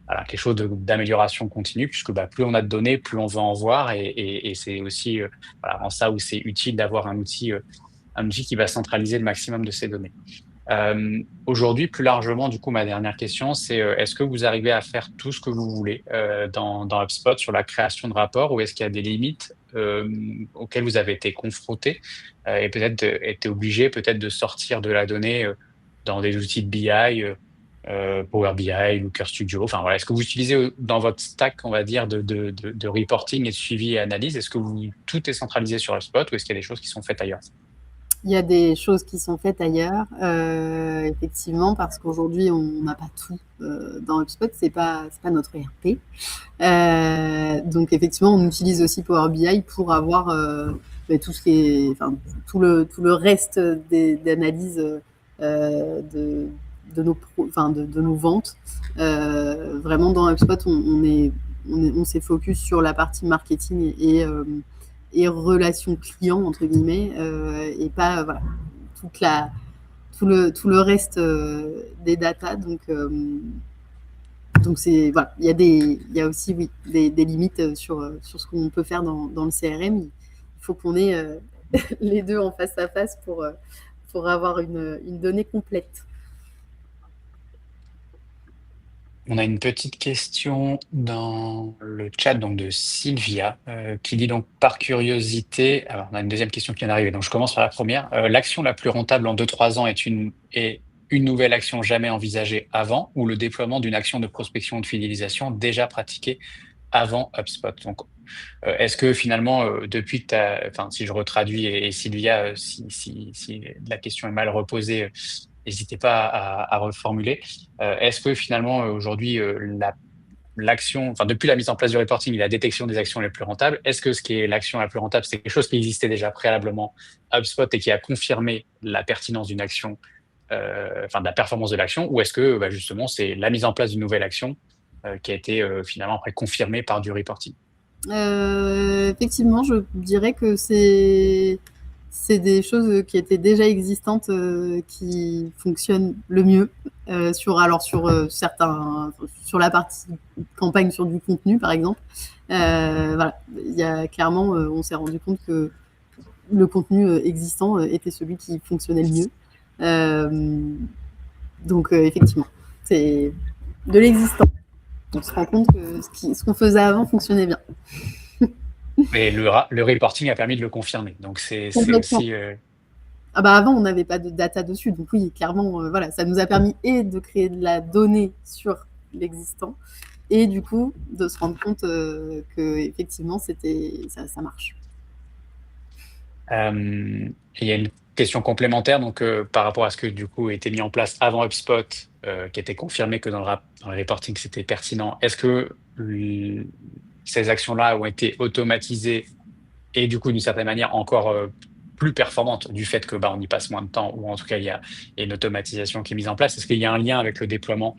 voilà, quelque chose d'amélioration continue, puisque plus on a de données, plus on va en voir, et c'est aussi voilà, en ça où c'est utile d'avoir un outil qui va centraliser le maximum de ces données. Aujourd'hui, plus largement, du coup, ma dernière question, c'est est-ce que vous arrivez à faire tout ce que vous voulez dans HubSpot sur la création de rapports, ou est-ce qu'il y a des limites auxquelles vous avez été confrontés et peut-être été obligé peut-être de sortir de la donnée dans des outils de BI, Power BI, Looker Studio. Enfin voilà, est-ce que vous utilisez dans votre stack, on va dire, de reporting et de suivi et analyse, est-ce que tout est centralisé sur HubSpot, ou est-ce qu'il y a des choses qui sont faites ailleurs? Il y a des choses qui sont faites ailleurs, effectivement, parce qu'aujourd'hui, on n'a pas tout dans HubSpot, c'est pas notre ERP. Donc effectivement, on utilise aussi Power BI pour avoir tout ce qui est, enfin, tout le reste d'analyse de nos ventes. Vraiment, dans HubSpot, on s'est focus sur la partie marketing et relations clients, entre guillemets, et pas voilà, tout le reste des datas. Donc voilà, il y a aussi oui, des limites sur ce qu'on peut faire dans le CRM. Il faut qu'on ait les deux en face à face pour avoir une donnée complète. On a une petite question dans le chat donc de Sylvia qui dit donc par curiosité, alors on a une deuxième question qui vient d'arriver, donc je commence par la première. L'action la plus rentable en 2-3 ans est une nouvelle action jamais envisagée avant, ou le déploiement d'une action de prospection ou de fidélisation déjà pratiquée avant HubSpot? Donc, est-ce que finalement, depuis que enfin, si je retraduis, et Sylvia, si la question est mal reposée, n'hésitez pas à reformuler. Est-ce que finalement, aujourd'hui, l'action, enfin, depuis la mise en place du reporting et la détection des actions les plus rentables, est-ce que ce qui est l'action la plus rentable, c'est quelque chose qui existait déjà préalablement à HubSpot et qui a confirmé la pertinence d'une action, enfin, de la performance de l'action, ou est-ce que justement, c'est la mise en place d'une nouvelle action qui a été finalement après confirmée par du reporting? Effectivement, je dirais que c'est des choses qui étaient déjà existantes qui fonctionnent le mieux sur la partie campagne, sur du contenu par exemple. Voilà, il y a clairement, on s'est rendu compte que le contenu existant était celui qui fonctionnait le mieux. Donc effectivement, c'est de l'existant. On se rend compte que ce qu'on faisait avant fonctionnait bien. Mais le reporting a permis de le confirmer. Donc, c'est aussi. Avant, on n'avait pas de data dessus. Donc, oui, clairement, voilà, ça nous a permis de créer de la donnée sur l'existant et du coup, de se rendre compte qu'effectivement, ça marche. Il y a une question complémentaire donc, par rapport à ce que du coup a été mis en place avant HubSpot, qui était confirmé que dans le reporting c'était pertinent. Est-ce que ces actions-là ont été automatisées et du coup d'une certaine manière encore plus performantes du fait que on y passe moins de temps, ou en tout cas il y a une automatisation qui est mise en place? Est-ce qu'il y a un lien avec le déploiement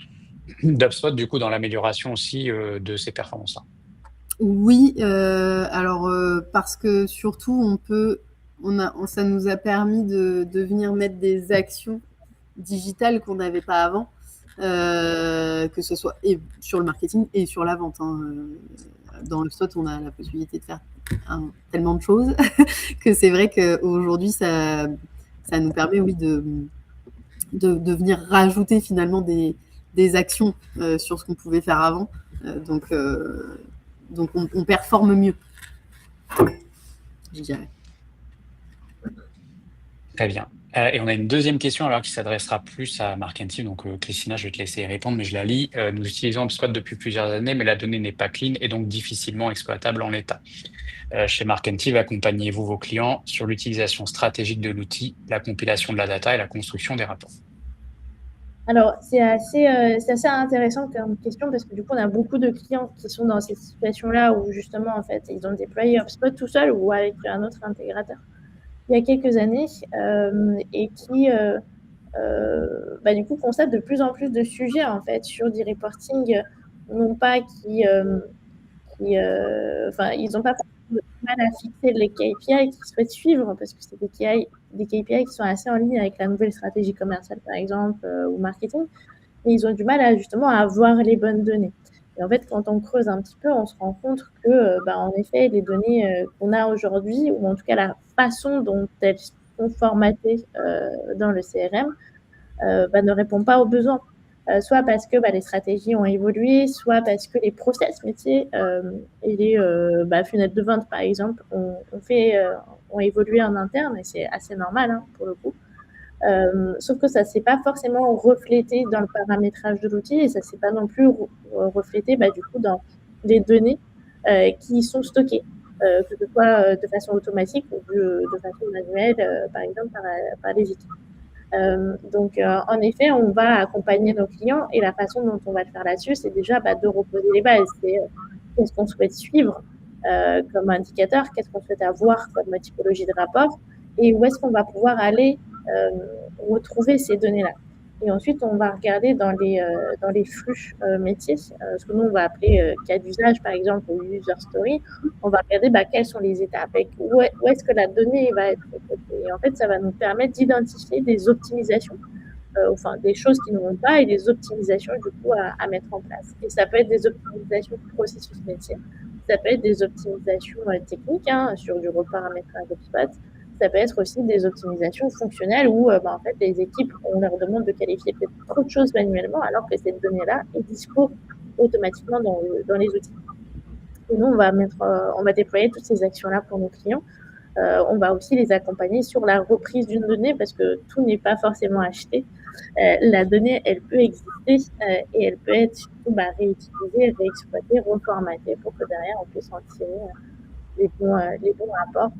d'HubSpot du coup dans l'amélioration aussi de ces performances-là? Oui, alors parce que surtout ça nous a permis de venir mettre des actions digitales qu'on n'avait pas avant, que ce soit sur le marketing et sur la vente. Dans HubSpot, on a la possibilité de faire tellement de choses que c'est vrai qu'aujourd'hui, ça nous permet, oui, de venir rajouter finalement des actions sur ce qu'on pouvait faire avant. Donc on performe mieux, je dirais. Très bien. Et on a une deuxième question alors qui s'adressera plus à Marketing. Donc, Christina, je vais te laisser y répondre, mais je la lis. Nous utilisons HubSpot depuis plusieurs années, mais la donnée n'est pas clean et donc difficilement exploitable en l'état. Chez Marketing, accompagnez-vous vos clients sur l'utilisation stratégique de l'outil, la compilation de la data et la construction des rapports? Alors, c'est assez intéressant comme question parce que du coup, on a beaucoup de clients qui sont dans cette situation-là où justement, en fait, ils ont déployé HubSpot tout seul ou avec un autre intégrateur il y a quelques années et qui, du coup, constatent de plus en plus de sujets en fait sur du reporting, non pas qui ils n'ont pas de mal à fixer les KPI qu'ils souhaitent suivre parce que c'est des KPI qui sont assez en ligne avec la nouvelle stratégie commerciale, par exemple, ou marketing. Mais ils ont du mal justement à avoir les bonnes données. Et en fait, quand on creuse un petit peu, on se rend compte que, en effet, les données qu'on a aujourd'hui, ou en tout cas la façon dont elles sont formatées dans le CRM, ne répond pas aux besoins. Soit parce que les stratégies ont évolué, soit parce que les process métiers et les fenêtres de vente, par exemple, ont évolué en interne, et c'est assez normal pour le coup. Sauf que ça ne s'est pas forcément reflété dans le paramétrage de l'outil et ça ne s'est pas non plus reflété du coup dans les données qui sont stockées, que ce soit de façon automatique ou de façon manuelle, par exemple par les équipes. Donc, en effet, on va accompagner nos clients et la façon dont on va le faire là-dessus, c'est déjà de reposer les bases. C'est qu'est-ce qu'on souhaite suivre comme indicateur, qu'est-ce qu'on souhaite avoir comme typologie de rapport et où est-ce qu'on va pouvoir aller retrouver ces données-là. Et ensuite, on va regarder dans les flux métiers, ce que nous, on va appeler cas d'usage, par exemple, ou user story. On va regarder quelles sont les étapes, où est-ce que la donnée va être traitée. Et en fait, ça va nous permettre d'identifier des optimisations, des choses qui ne vont pas et des optimisations, du coup, à mettre en place. Et ça peut être des optimisations de processus métier, ça peut être des optimisations techniques sur du reparamétrage HubSpot. Ça peut être aussi des optimisations fonctionnelles où en fait, les équipes, on leur demande de qualifier peut-être trop de choses manuellement alors que cette donnée-là est dispo automatiquement dans les outils. Et nous, on va déployer toutes ces actions-là pour nos clients. On va aussi les accompagner sur la reprise d'une donnée parce que tout n'est pas forcément acheté. La donnée, elle peut exister et elle peut être surtout réutilisée, réexploitée, reformatée pour que derrière, on puisse en tirer les bons rapports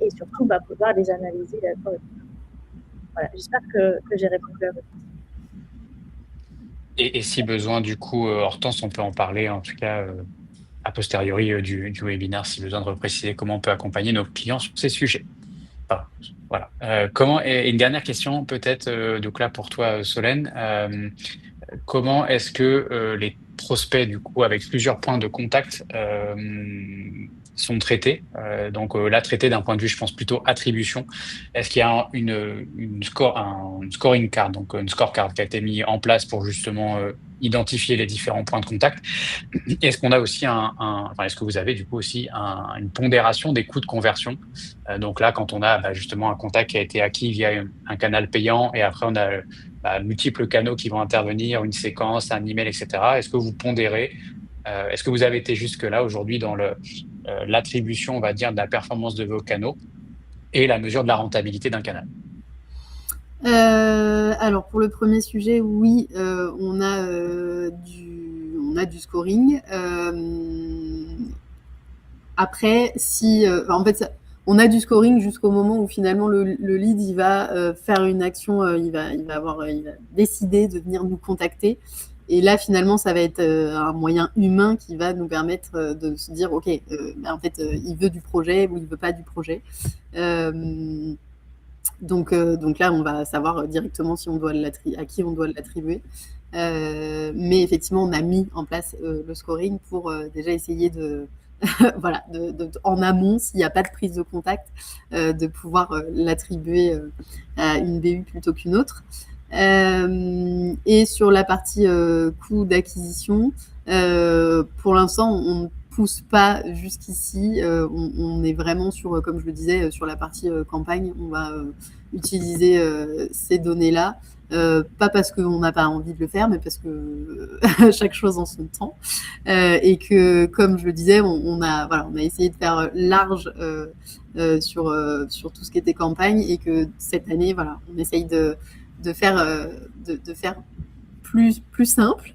et surtout pouvoir les analyser correctement. Voilà, j'espère que j'ai répondu à votre question. Et si besoin, du coup, Hortense, on peut en parler, en tout cas, a posteriori du webinaire, si besoin de repréciser comment on peut accompagner nos clients sur ces sujets. Enfin, voilà. Et une dernière question, peut-être, donc là pour toi, Solène. Comment est-ce que les prospects, du coup, avec plusieurs points de contact, sont traités? Donc là, traités d'un point de vue, je pense, plutôt attribution. Est-ce qu'il y a une scoring card, donc une scorecard qui a été mis en place pour justement identifier les différents points de contact? Est-ce qu'on a aussi est-ce que vous avez du coup aussi une pondération des coûts de conversion? Donc là, quand on a justement un contact qui a été acquis via un canal payant et après on a multiples canaux qui vont intervenir, une séquence, un email, etc. Est-ce que vous pondérez? Est-ce que vous avez été jusque-là aujourd'hui dans l'attribution, on va dire, de la performance de vos canaux et la mesure de la rentabilité d'un canal? Alors pour le premier sujet, oui, on a du scoring. Après, en fait, on a du scoring jusqu'au moment où finalement le lead il va faire une action, il va décider de venir nous contacter. Et là, finalement, ça va être un moyen humain qui va nous permettre de se dire, ok, en fait, il veut du projet ou il veut pas du projet. Donc là, on va savoir directement si à qui on doit l'attribuer. Mais effectivement, on a mis en place le scoring pour déjà essayer de voilà, en amont, s'il n'y a pas de prise de contact, de pouvoir l'attribuer à une BU plutôt qu'une autre. Et sur la partie coût d'acquisition, pour l'instant, on ne pousse pas jusqu'ici. On est vraiment sur, comme je le disais, sur la partie campagne. On va utiliser ces données-là. Pas parce qu'on n'a pas envie de le faire, mais parce que chaque chose en son temps. Et que, comme je le disais, on a essayé de faire large sur tout ce qui était campagne et que cette année, voilà, on essaye de faire plus simple.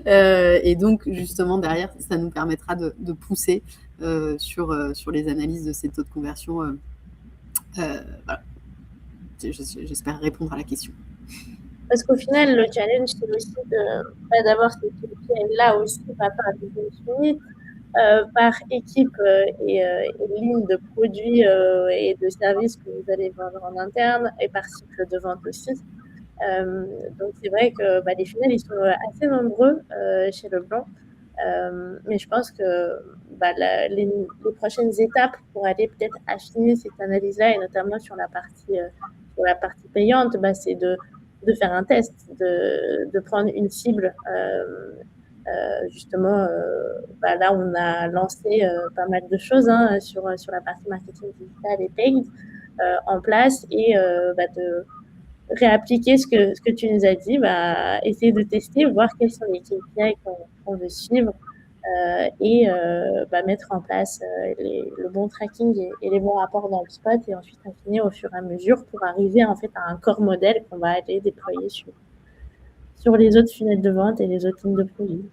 Et donc, justement, derrière, ça nous permettra de pousser sur les analyses de ces taux de conversion. Voilà. J'espère répondre à la question. Parce qu'au final, le challenge, c'est aussi d'avoir ces KPI-là aussi par business unit, par équipe et ligne de produits et de services que vous allez vendre en interne et par cycle de vente aussi. Donc, c'est vrai que les finales, ils sont assez nombreux chez Leblanc. Mais je pense que les prochaines étapes pour aller peut-être affiner cette analyse-là, et notamment sur la partie payante, c'est de faire un test, de prendre une cible. Justement, là, on a lancé pas mal de choses sur la partie marketing digital et paid en place, et de réappliquer ce que tu nous as dit, essayer de tester, voir quels sont les KPI qu'on veut suivre, et mettre en place le bon tracking et les bons rapports dans le spot, et ensuite affiner au fur et à mesure pour arriver en fait à un corps modèle qu'on va aller déployer sur les autres funnels de vente et les autres lignes de produits.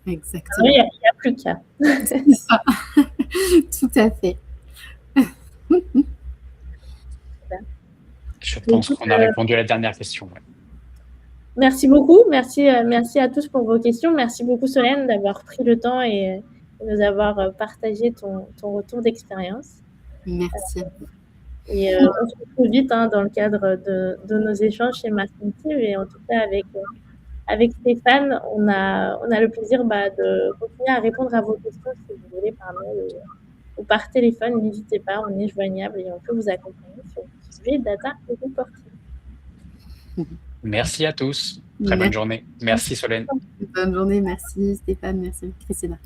Exactement. Il n'y a plus qu'à. C'est ça. Tout à fait. Je pense qu'on a répondu à la dernière question. Ouais. Merci beaucoup. Merci à tous pour vos questions. Merci beaucoup, Solène, d'avoir pris le temps et de nous avoir partagé ton retour d'expérience. Merci. Et on se retrouve vite dans le cadre de nos échanges chez Marketing. Et en tout cas, avec Stéphane, on a le plaisir de continuer à répondre à vos questions si vous voulez par mail ou par téléphone. N'hésitez pas, on est joignable et on peut vous accompagner sur le sujet data et reporting. Merci à tous. Très bonne journée. Merci Solène. Bonne journée. Merci Stéphane. Merci Christina.